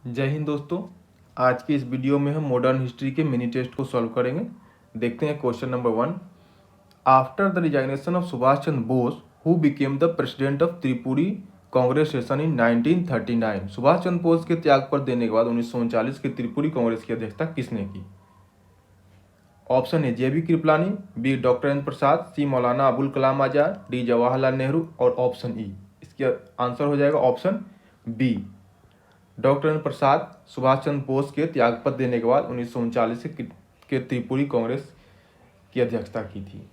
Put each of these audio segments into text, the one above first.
जय हिंद दोस्तों। आज के इस वीडियो में हम मॉडर्न हिस्ट्री के मिनी टेस्ट को सॉल्व करेंगे। देखते हैं question number 1। After the resignation of Subhash Chandra Bose who became the president of Tripuri Congress session in 1939। Subhash Chandra Bose के त्याग पर देने के बाद 1939 की त्रिपुरी कांग्रेस की अध्यक्षता किसने की? Option A JB Kripalani, B doctor Rajendra Prasad, C Maulana Abul Kalam Azad, D Jawaharlal Nehru और ऑप्शन ई। इसका आंसर हो जाएगा option B, doctor Rajendra Prasad Subhash Chandra Bose के त्यागपत्र देने के बाद 1939 के त्रिपुरी कांग्रेस की अध्यक्षता की थी।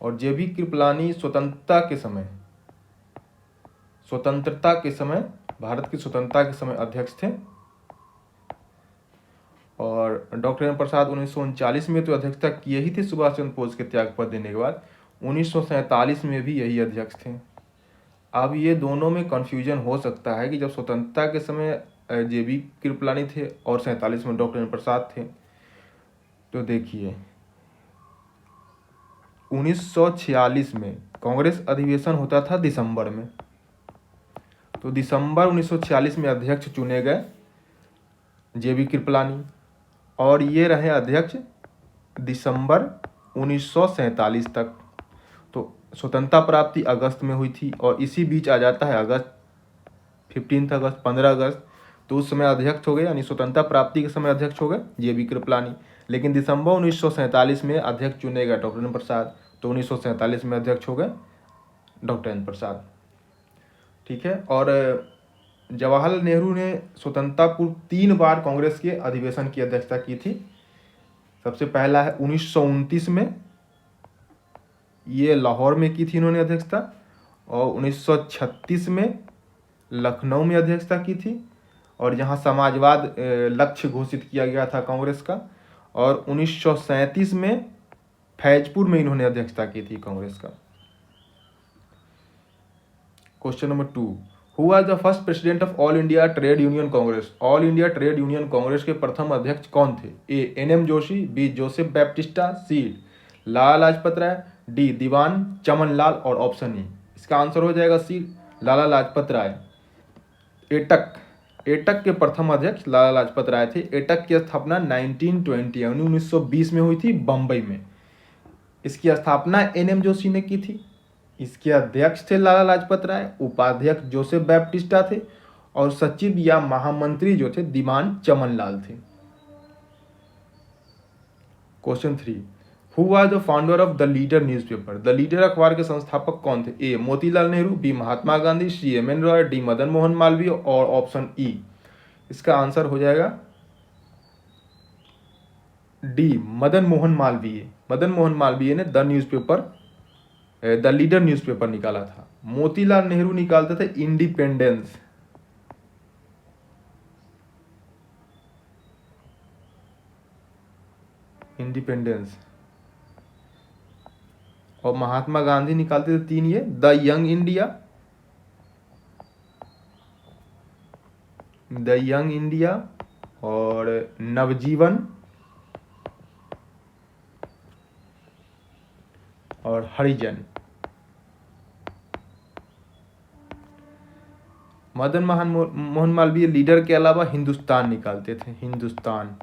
और JB कृपलानी स्वतंत्रता के समय भारत की स्वतंत्रता के समय अध्यक्ष थे। और डॉक्टर राजेंद्र प्रसाद 1939 में तो अध्यक्षता किए ही थे सुभाष चंद्र बोस के त्यागपत्र देने के बाद, 1947 में भी यही अध्यक्ष थे। अब ये दोनों में कन्फ्यूजन हो सकता है कि जब स्वतंत्रता के समय JB कृपलानी थे और 47 में डॉक्टर राजेंद्र प्रसाद थे। तो देखिए 1946 में कांग्रेस अधिवेशन होता था दिसंबर में, तो दिसंबर 1946 में अध्यक्ष चुने गए JB कृपलानी और ये रहे अध्यक्ष दिसंबर 1947 तक। तो स्वतंत्रता प्राप्ति अगस्त में हुई थी और इसी बीच आ जाता है अगस्त, 15 अगस्त, 15 अगस्त, तो उस समय अध्यक्ष हो गए, यानी स्वतंत्रता प्राप्ति के समय अध्यक्ष हो गए JB कृपलानी। लेकिन दिसंबर 1947 में अध्यक्ष चुने गए डॉक्टर राजेंद्र प्रसाद, तो 1947 में अध्यक्ष हो गए डॉक्टर राजेंद्र प्रसाद। ठीक है। और जवाहरलाल नेहरू ने स्वतंत्रता पूर्व 3 बार कांग्रेस के अधिवेशन की अध्यक्षता की थी। सबसे पहला है 1929 में, ये लाहौर में की थी इन्होंने अध्यक्षता, और 1936 में लखनऊ में अध्यक्षता की थी, और जहां समाजवाद लक्ष्य घोषित किया गया था कांग्रेस का। और 1937 में फैजपुर में इन्होंने अध्यक्षता की थी कांग्रेस का। Question number 2, who was the first president of all India trade union Congress? All India trade union Congress के प्रथम अध्यक्ष कौन थे? A NM Joshi, B Joseph Baptista, C Lala Lajpat Rai, D Diwan Chamanlal और ऑप्शन ई। इसका आंसर हो जाएगा सी, लाला लाजपत राय। एटक के प्रथम अध्यक्ष लाला लाजपत राय थे। एटक की स्थापना 1920 यानी 1920 में हुई थी बम्बई में। इसकी स्थापना NM जोशी ने की थी। इसके अध्यक्ष थे लाला लाजपत राय, उपाध्यक्ष जोसेफ बैप्टिस्टा थे और सचिव या महामंत्री जो थे दीवान चमनलाल थे। Question 3, who was the founder of the leader newspaper? The leader अखबार के संस्थापक कौन थे? ए मोतीलाल नेहरू, बी महात्मा गांधी, सी MN रॉय, डी मदन मोहन मालवीय और ऑप्शन ई। इसका आंसर हो जाएगा डी, मदन मोहन मालवीय। मदन मोहन मालवीय ने द लीडर न्यूज़पेपर निकाला था। मोतीलाल नेहरू निकालते थे इंडिपेंडेंस। और महात्मा गांधी निकालते थे 3, ये द यंग इंडिया और नवजीवन और हरिजन। मदन मोहन मालवीय लीडर के अलावा हिंदुस्तान निकालते थे, हिंदुस्तान।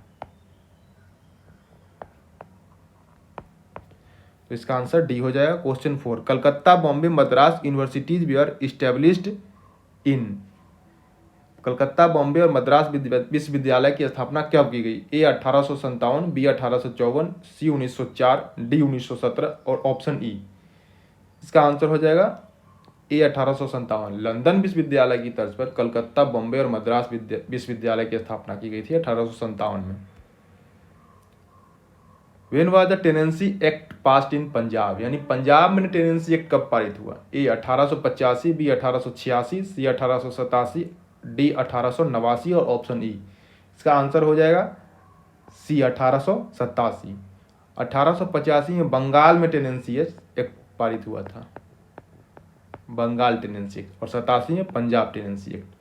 तो इसका आंसर डी हो जाएगा। Question 4, Calcutta Bombay Madras universities were established in? Calcutta Bombay और मद्रास विश्वविद्यालय की स्थापना कब की गई? ए 1857, बी 1854, सी 1904, डी 1917 और ऑप्शन ई। इसका आंसर हो जाएगा ए 1857। लंदन विश्वविद्यालय की तर्ज पर कलकत्ता बॉम्बे और मद्रास विश्वविद्यालय की स्थापना की गई थी 1857 में। When was the tenancy act passed in Punjab? यानी पंजाब में टेनेंसी एक्ट कब पारित हुआ? ए 1885, बी 1886, सी 1887, डी 1889 और ऑप्शन ई। इसका आंसर हो जाएगा सी 1887। 1885 में बंगाल में टेनेंसी एक्ट पारित हुआ था, बंगाल टेनेंसी एक्ट, और 87 में Punjab tenancy act.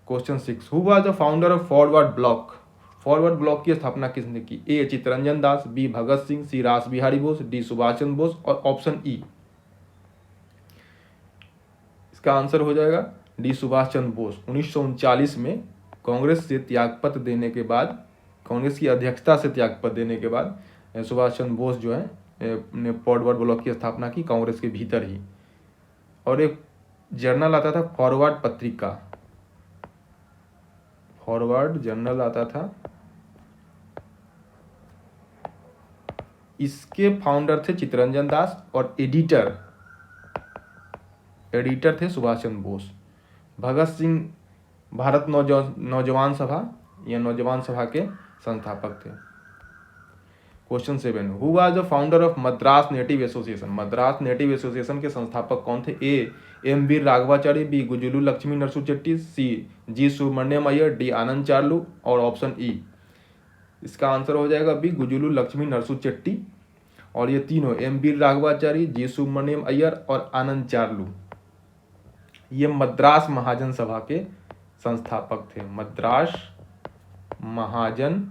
Question 6, who was the founder of forward block? Forward block की स्थापना किसने की? ए चित्तरंजन दास, बी भगत सिंह, सी रास बिहारी बोस, डी सुभाष चंद्र बोस और ऑप्शन ई। इसका आंसर हो जाएगा डी सुभाष चंद्र बोस। 1939 में कांग्रेस से त्यागपत्र देने के बाद, कांग्रेस की अध्यक्षता से त्यागपत्र देने के बाद सुभाष चंद्र बोस जो है ने फॉरवर्ड ब्लॉक की स्थापना की कांग्रेस के भीतर ही। और एक जर्नल आता था फॉरवर्ड पत्रिका, फॉरवर्ड जर्नल आता था, इसके फाउंडर थे चित्तरंजन दास और एडिटर थे सुभाष चंद्र बोस। भगत सिंह भारत नौजवान सभा या नौजवान सभा के संस्थापक थे। Question 7, who was the founder of Madras native association? Madras native association के संस्थापक कौन थे? A M Veeraraghavachariar, B Gazulu Lakshmi Narasu Chetty, C G Subramania Iyer, D Ananda Charlu और ऑप्शन ई। इसका आंसर हो जाएगा बी गुजुलू लक्ष्मी नरसू चेट्टी। और ये तीनों M Veeraraghavachariar, G Subramania Iyer और आनंद चार्लू, ये मद्रास महाजन सभा के संस्थापक थे। मद्रास महाजन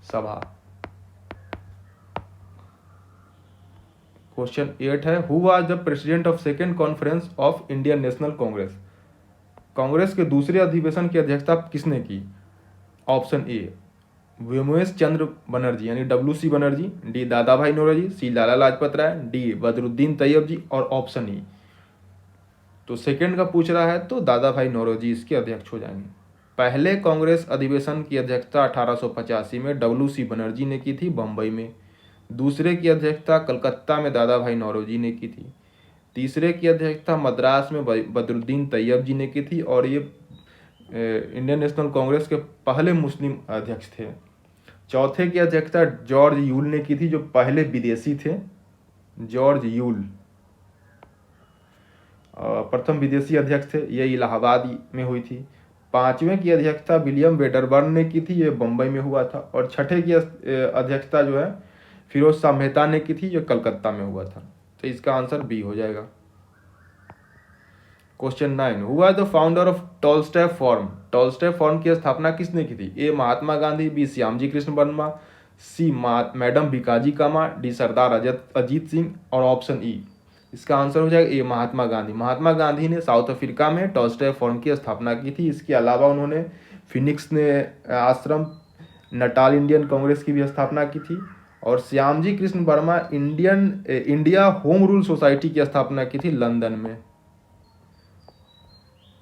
सभा। क्वेश्चन 8 है, who was the president of second conference of Indian national Congress? Congress के दूसरे अधिवेशन की अध्यक्षता किसने की? ऑप्शन ए व्योमेश चंद्र बनर्जी यानी WC बनर्जी, डी दादा भाई नौरोजी, सी लाला लाजपत राय, डी बदरुद्दीन तैयब जी और ऑप्शन ई। तो सेकंड का पूछ रहा है तो दादा भाई नौरोजी इसके अध्यक्ष हो जाएंगे। पहले कांग्रेस अधिवेशन की अध्यक्षता 1885 में WC बनर्जी ने की थी बम्बई में। दूसरे की अध्यक्षता कलकत्ता में दादा भाई नौरोजी ने की थी। तीसरे की अध्यक्षता मद्रास में बदरुद्दीन तैयब जी ने की थी और ये इंडियन नेशनल कांग्रेस के पहले मुस्लिम अध्यक्ष थे। चौथे की अध्यक्षता जॉर्ज यूल ने की थी जो पहले विदेशी थे। जॉर्ज यूल प्रथम विदेशी अध्यक्ष थे, ये इलाहाबाद में हुई थी। पांचवें की अध्यक्षता विलियम वेडरबर्न ने की थी, ये बम्बई में हुआ था। और छठे की अध्यक्षता जो है फिरोज शाह मेहता ने की थी, जो कलकत्ता में हुआ था। तो इसका आंसर बी हो जाएगा। Question 9, who was the founder of Tolstoy form? Tolstoy form की स्थापना किसने की थी? ए महात्मा गांधी, बी श्यामजी कृष्ण वर्मा, सी मैडम भिकाजी कामा, डी सरदार अजीत सिंह और ऑप्शन ई। इसका आंसर हो जाएगा ए महात्मा गांधी। महात्मा गांधी ने साउथ अफ्रीका में टॉलस्टॉय फॉर्म की स्थापना की थी। इसके अलावा उन्होंने फिनिक्स ने आश्रम, नटाल इंडियन कांग्रेस की भी स्थापना की थी। और Shyamji Krishna Verma India home rule society की स्थापना की थी लंदन में।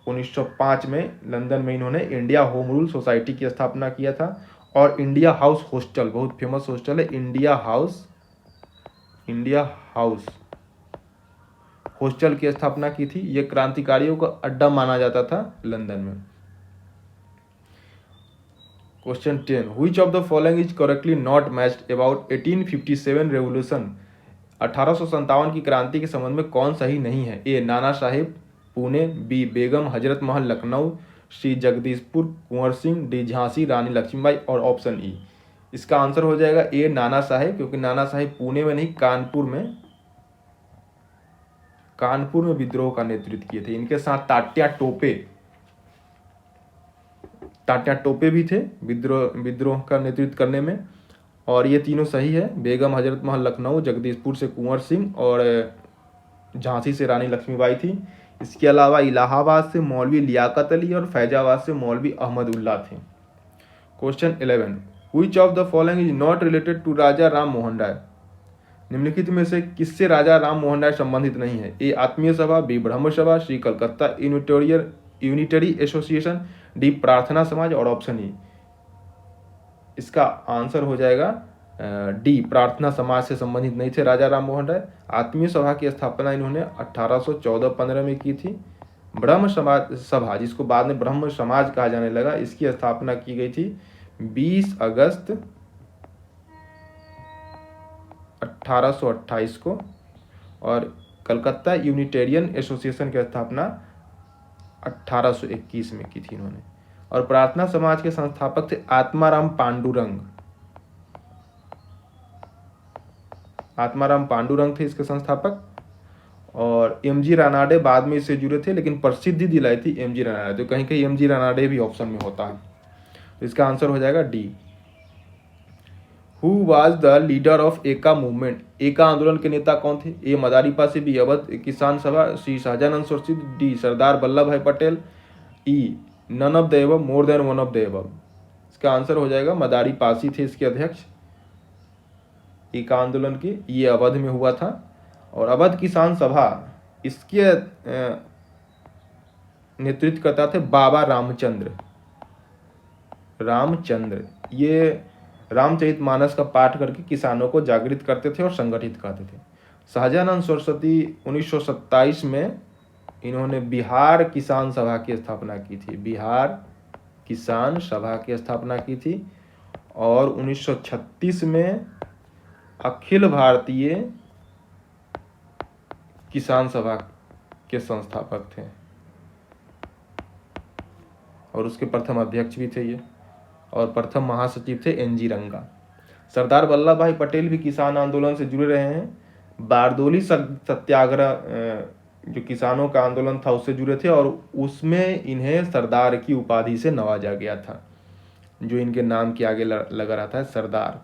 1905 में लंदन में इन्होंने इंडिया होम रूल सोसाइटी की स्थापना किया था। और इंडिया हाउस हॉस्टल, बहुत फेमस हॉस्टल है इंडिया हाउस हॉस्टल की स्थापना की थी। यह क्रांतिकारियों का अड्डा माना जाता था लंदन में। Question 10, which of the following is correctly not matched about 1857 revolution? 1857 की क्रांति के संबंध में कौन सही नहीं है? ए नाना साहेब पुणे, बी बेगम हजरत महल लखनऊ, सी जगदीशपुर कुंवर सिंह, डी झांसी रानी लक्ष्मीबाई और ऑप्शन ई। इसका आंसर हो जाएगा ए नाना साहेब, क्योंकि नाना साहेब पुणे में नहीं कानपुर में विद्रोह का नेतृत्व किए थे। इनके साथ तात्या टोपे भी थे विद्रोह का नेतृत्व करने में। और ये तीनों सही है, बेगम हजरत महल लखनऊ, जगदीशपुर से कुंवर सिंह और झांसी से रानी लक्ष्मीबाई थी। इसके अलावा इलाहाबाद से मौलवी लियाकत अली और फैजाबाद से मौलवी अहमदुल्ला थे। Question 11, which of the following is not related to Raja Ram Mohan Roy? निम्नलिखित में से किससे राजा राम मोहन राय संबंधित नहीं है? ए आत्मीय सभा, बी ब्रह्म सभा, सी कलकत्ता यूनिटरी एसोसिएशन, डी प्रार्थना समाज और ऑप्शन ई। इसका आंसर हो जाएगा डी प्रार्थना समाज से संबंधित नहीं थे राजा राम मोहन राय। आत्मीय सभा की स्थापना इन्होंने 1814-15 में की थी। ब्रह्म सभा, जिसको बाद में ब्रह्म समाज कहा जाने लगा, इसकी स्थापना की गई थी 20 अगस्त 1828 को। और कलकत्ता यूनिटेरियन एसोसिएशन की स्थापना 1821 में की थी इन्होंने। और प्रार्थना समाज के संस्थापक थे आत्माराम पांडुरंग थे इसके संस्थापक। और एमजी रानाडे बाद में इससे जुड़े थे, लेकिन प्रसिद्धि दिलाई थी एमजी रानाडे। तो कहीं कहीं एमजी रानाडे भी ऑप्शन में होता है, तो इसका आंसर हो जाएगा D. Who was the leader of एका मूवमेंट? एका आंदोलन के नेता कौन थे? ए मदारीपा से, बी अवध किसान सभा, सी Sahajanand सुरसिद, D Sardar Vallabhbhai Patel, E none of the above, more than one of the above. इसका आंसर हो जाएगा मदारी पासी थे इसके अध्यक्ष एक आंदोलन के। ये अवध में हुआ था। और अवध किसान सभा इसके नेतृत्व करता थे बाबा रामचंद्र। ये रामचरितमानस का पाठ करके किसानों को जागृत करते थे और संगठित करते थे। सहजानंद सरस्वती 1927 में इन्होंने बिहार किसान सभा की स्थापना की थी। बिहार किसान सभा की स्थापना की थी। और 1936 में अखिल भारतीय किसान सभा के संस्थापक थे और उसके प्रथम अध्यक्ष भी थे ये। और प्रथम महासचिव थे NG रंगा। सरदार वल्लभ भाई पटेल भी किसान आंदोलन से जुड़े रहे हैं। बारदोली सत्याग्रह जो किसानों का आंदोलन था उससे जुड़े थे और उसमें इन्हें सरदार की उपाधि से नवाजा गया था, जो इनके नाम के आगे लगा रहता है सरदार।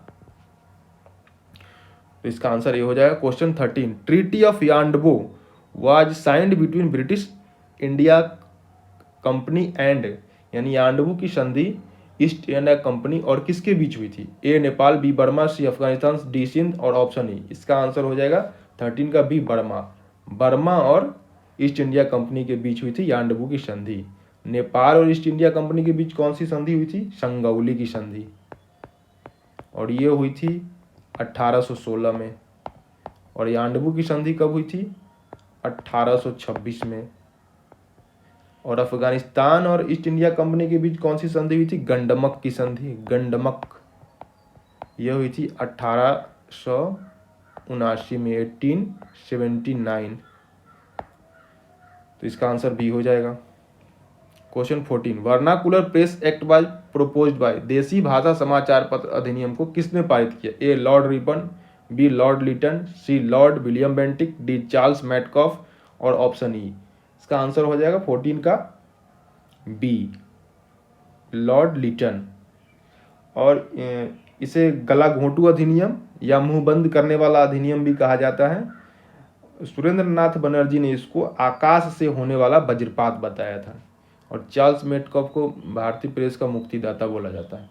तो इसका आंसर ये हो जाएगा question 13। Treaty of Yandabo was signed between British India company and, यानी यान्डबू की संधि ईस्ट इंडिया कंपनी और किसके बीच हुई थी? ए नेपाल, बी बर्मा, सी अफगानिस्तान, डी सिंध और ऑप्शन ई। इसका आंसर हो जाएगा 13 का बी बर्मा। बर्मा और ईस्ट इंडिया कंपनी के बीच हुई थी यान्डबू की संधि। नेपाल और ईस्ट इंडिया कंपनी के बीच कौन सी संधि हुई थी? संगौली की संधि। और ये हुई थी 1816 में। और यान्डबू की संधि कब हुई थी? 1826 में। और अफगानिस्तान और ईस्ट इंडिया कंपनी के बीच कौन सी संधि हुई थी? गंडमक की संधि। गंडमक यह हुई थी 1879 में, 1879। तो इसका आंसर बी हो जाएगा। Question 14। Vernacular press act was proposed by, देसी भाषा समाचार पत्र अधिनियम को किसने पारित किया? A lord Ripon, B lord Lytton, C lord William Bentinck, D Charles Metcalfe और ऑप्शन ई। इसका आंसर हो जाएगा 14 का बी, लॉर्ड लिटन। और इसे गला घोंटू अधिनियम या मुंह बंद करने वाला अधिनियम भी कहा जाता है। सुरेंद्रनाथ बनर्जी ने इसको आकाश से होने वाला वज्रपात बताया था। और चार्ल्स मेटकॉफ को भारतीय प्रेस का मुक्तिदाता बोला जाता है।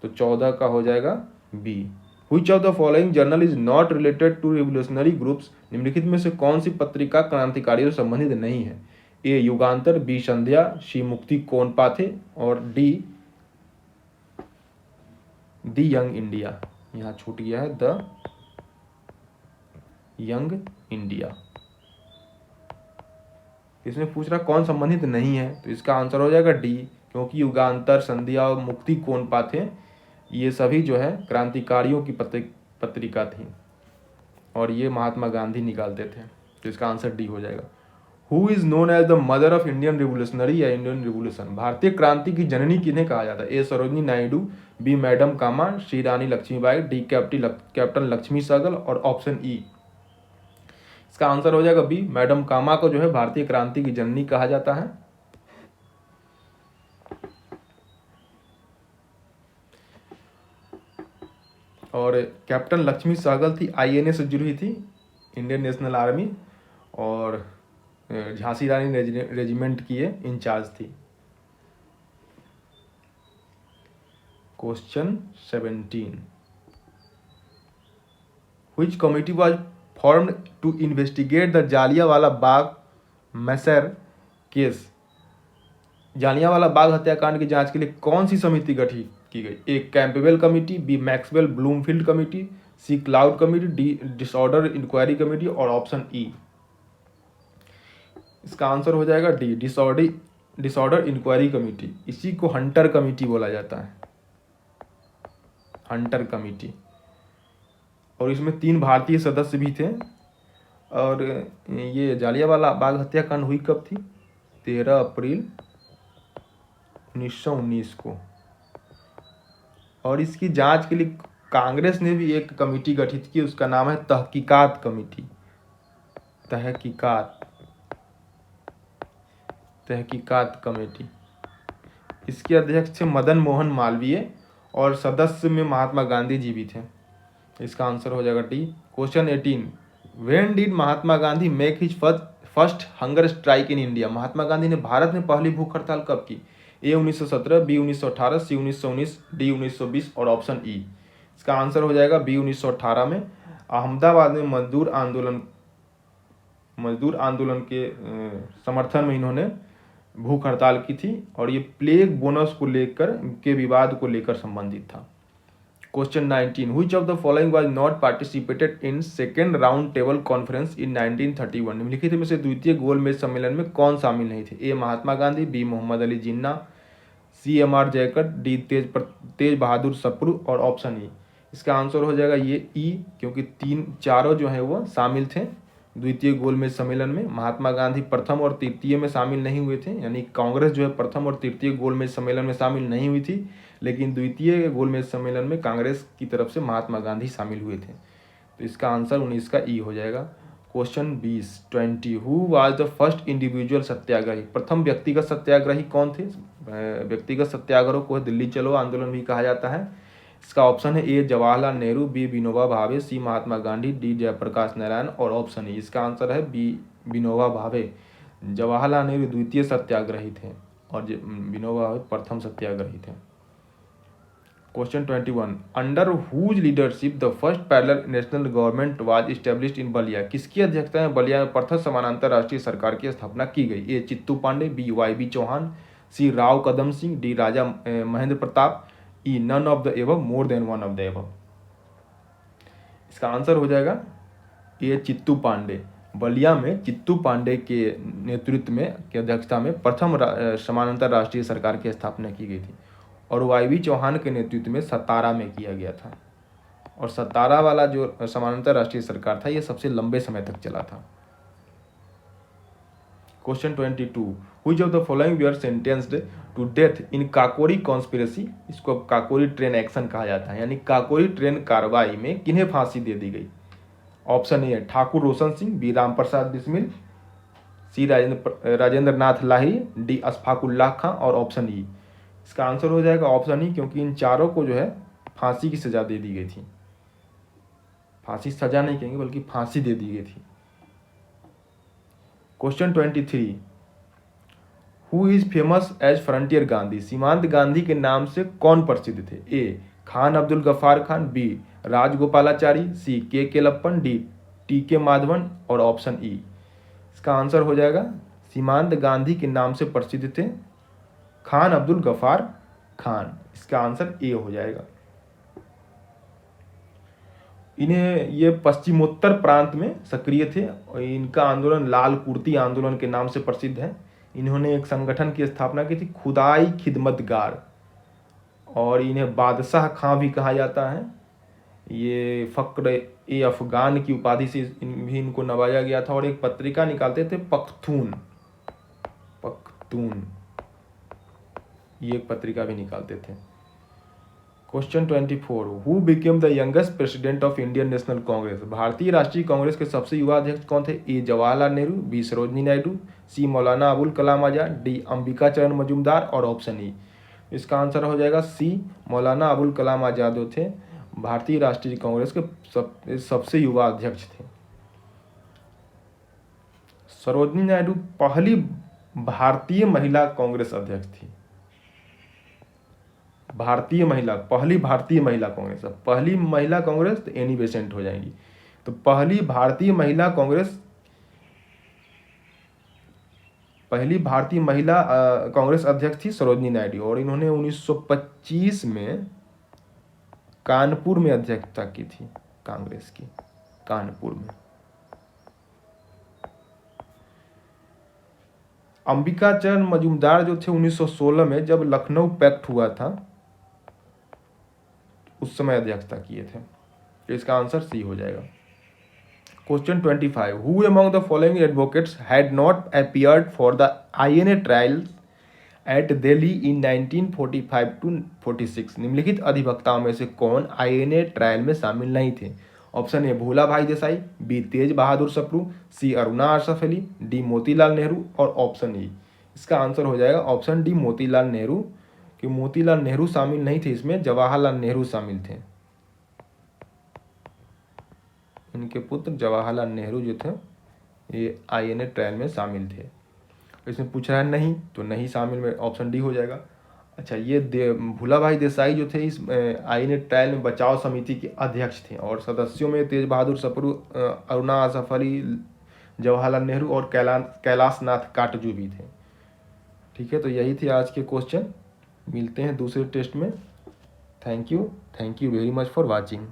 तो 14 का हो जाएगा B. Which of the following journal is not related to revolutionary groups, निम्नलिखित में से कौन सी पत्रिका क्रांतिकारियों से संबंधित नहीं है? ए युगांतर, बी संध्या, सी मुक्ति कोनपाथे और डी यंग इंडिया। यहाँ छूट गया है द यंग इंडिया। इसमें पूछ रहा कौन संबंधित नहीं है, तो इसका आंसर हो जाएगा डी, क्योंकि युगांतर, संध्या और मुक्ति कोनपाथे ये सभी जो है क्रांतिकारियों की पत्रिका थी और ये महात्मा गांधी निकालते थे। तो इसका आंसर डी हो जाएगा। Who is known as the mother of Indian revolutionary या इंडियन रिवोल्यूशन, भारतीय क्रांति की जननी किन्हें कहा जाता है? A Sarojini Naidu, B madam Cama, C Rani Lakshmibai, D captain Lakshmi Sahgal और ऑप्शन ई। इसका आंसर हो जाएगा बी, मैडम कामा को जो है भारतीय क्रांति की जननी कहा जाता है। और कैप्टन लक्ष्मी सहगल थी INA से जुड़ी हुई थी, इंडियन नेशनल आर्मी, और झांसी रानी रेजिमेंट की ये इंचार्ज थी। Question 17। Which committee was formed to investigate the Jallianwala Bagh massacre case, Jallianwala Bagh हत्याकांड की जांच के लिए कौन सी समिति गठित की गई? A Campbell committee, B Maxwell Bloomfield committee, C cloud committee, D disorder inquiry committee और ऑप्शन ई। इसका आंसर हो जाएगा डी, डिसऑर्डर इंक्वायरी कमेटी। इसी को हंटर कमेटी बोला जाता है, हंटर कमेटी। और इसमें 3 भारतीय सदस्य भी थे। और ये जालियांवाला बाग हत्याकांड हुई कब थी? 13 अप्रैल 1919 को। और इसकी जांच के लिए कांग्रेस ने भी एक कमेटी गठित की, उसका नाम है तहकीकात कमेटी। तहकीकात कमेटी। इसके अध्यक्ष थे मदन मोहन मालवीय और सदस्य में महात्मा गांधी जी भी थे। इसका आंसर हो जाएगा D. Question 18। When did Mahatma Gandhi make his first hunger strike in India, Mahatma Gandhi ने भारत में पहली भूख हड़ताल कब की? ए 1917, बी 1918, सी 1919, डी 1920 और ऑप्शन ई। इसका आंसर हो जाएगा बी 1918 में अहमदाबाद में मजदूर आंदोलन के समर्थन में इन्होंने भूख हड़ताल की थी और ये प्लेग बोनस को लेकर के विवाद को लेकर संबंधित था। Question 19, which of the following was not participated in second round table conference in 1931। निम्नलिखित में से द्वितीय गोलमेज सम्मेलन में कौन शामिल नहीं थे? A Mahatma Gandhi, B Mohammad Ali Jinnah, C M R Jayakar, D Tej Bahadur Sapru और ऑप्शन ई। इसका आंसर हो जाएगा ये ई, क्योंकि चारों जो है वो शामिल थे द्वितीय गोलमेज सम्मेलन में। महात्मा गांधी प्रथम और तृतीय में शामिल नहीं हुए थे, यानी कांग्रेस जो है प्रथम और तृतीय गोलमेज सम्मेलन में शामिल नहीं हुई थी, लेकिन द्वितीय गोलमेज सम्मेलन में कांग्रेस की तरफ से महात्मा गांधी शामिल हुए थे। तो इसका आंसर 19 का ई हो जाएगा। Question 20 who was the first individual satyagrahi. प्रथम व्यक्तिगत सत्याग्रही कौन थे? व्यक्तिगत सत्याग्रह को दिल्ली चलो आंदोलन भी कहा जाता है। इसका ऑप्शन है ए जवाहरलाल नेहरू, बी विनोबा भावे, सी महात्मा गांधी, डी जयप्रकाश नारायण और ऑप्शन ई। इसका आंसर है बी विनोबा भावे। जवाहरलाल नेहरू द्वितीय सत्याग्रही थे और विनोबा भावे प्रथम सत्याग्रही थे। Question 21, under whose leadership the first parallel national government was established in Ballia. किसकी अध्यक्षता में बलिया में प्रथम समानांतर राष्ट्रीय सरकार की स्थापना की गई? A Chittu Pande, B Y B Chavan, C Rao Kadam Singh, D Raja Mahendra Pratap, E none of the above, more than one of the above. इसका आंसर हो जाएगा ए चित्तू पांडे। बलिया में चित्तू पांडे के नेतृत्व में की अध्यक्षता में प्रथम समानांतर राष्ट्रीय सरकार की स्थापना की गई थी और वाई बी चौहान के नेतृत्व में सतारा में किया गया था। और सतारा वाला जो समानांतर राष्ट्रीय सरकार था ये सबसे लंबे समय तक चला था। Question 22, which of the following were sentenced to death in Kakori conspiracy. इसको काकोरी ट्रेन एक्शन कहा जाता है, यानी काकोरी ट्रेन कार्रवाई में किन्हें फांसी दे दी गई? Option A Thakur Roshan Singh, B Ram Prasad Bismil, C Rajendra Nath Lahiri, D Ashfaqullah खां और ऑप्शन ई। इसका आंसर हो जाएगा ऑप्शन ई, क्योंकि इन चारों को जो है फांसी की सजा दे दी गई थी। फांसी सजा नहीं कहेंगे बल्कि फांसी दे दी गई थी। Question 23, who is famous as frontier Gandhi. सीमांत गांधी के नाम से कौन प्रसिद्ध थे? A Khan Abdul Ghaffar Khan, B Rajagopalachari, C K Kelappan, D T के माधवन और ऑप्शन ई। इसका आंसर हो जाएगा सीमांत गांधी के नाम से प्रसिद्ध थे खान अब्दुल गफ्फार खान। इसका आंसर ए हो जाएगा। इन्हें ये पश्चिमोत्तर प्रांत में सक्रिय थे और इनका आंदोलन लाल कुर्ती आंदोलन के नाम से प्रसिद्ध है। इन्होंने एक संगठन की स्थापना की थी खुदाई खिदमतगार, और इन्हें बादशाह खां भी कहा जाता है। ये फक्र ए अफगान की उपाधि से भी इनको नवाजा गया था और एक पत्रिका निकालते थे पख्तून, ये एक पत्रिका भी निकालते थे। Question 24, who became the youngest president of Indian national Congress. भारतीय राष्ट्रीय कांग्रेस के सबसे युवा अध्यक्ष कौन थे? ए जवाहरलाल नेहरू, बी सरोजिनी नायडू, सी मौलाना अबुल कलाम आजाद, डी अंबिका चरण मजूमदार और ऑप्शन ई। इसका आंसर हो जाएगा सी मौलाना अबुल कलाम आजाद जो थे भारतीय राष्ट्रीय कांग्रेस के सबसे युवा अध्यक्ष थे। सरोजिनी नायडू पहली भारतीय महिला कांग्रेस अध्यक्ष थी। पहली भारतीय महिला कांग्रेस। पहली महिला कांग्रेस तो एनी बेसेंट हो जाएंगी। तो पहली भारतीय महिला कांग्रेस अध्यक्ष थी सरोजिनी नायडू और इन्होंने 1925 में कानपुर में अध्यक्षता की थी कांग्रेस की, कानपुर में। अंबिका चरण मजूमदार जो थे 1916 में जब लखनऊ पैक्ट हुआ था उस समय अध्यक्षता किए थे। तो इसका आंसर सी हो जाएगा। Question 25, who among the following advocates had not appeared for the INA trials at Delhi in 1945 to 46। निम्नलिखित अधिवक्ताओं में से कौन INA ट्रायल में शामिल नहीं थे? ऑप्शन ए भोला भाई देसाई, बी तेज बहादुर सप्रू, सी अरुणा आसफ अली, डी मोतीलाल नेहरू और ऑप्शन ई। इसका आंसर हो जाएगा ऑप्शन डी मोतीलाल नेहरू, कि मोतीलाल नेहरू शामिल नहीं थे इसमें, जवाहरलाल नेहरू शामिल थे। इनके पुत्र जवाहरलाल नेहरू जो थे ये INA ट्रायल में शामिल थे। इसमें पूछ रहा है नहीं, तो नहीं शामिल में ऑप्शन डी हो जाएगा। अच्छा, ये भूला भाई देसाई जो थे इस आईएनए ट्रायल में बचाव समिति के अध्यक्ष थे, और सदस्यों में तेज बहादुर सप्रू, अरुणा आसफ अली, जवाहरलाल नेहरू और कैलाश नाथ काटजू भी थे। ठीक है, तो यही थे आज के क्वेश्चन। मिलते हैं दूसरे टेस्ट में। Thank you very much for watching.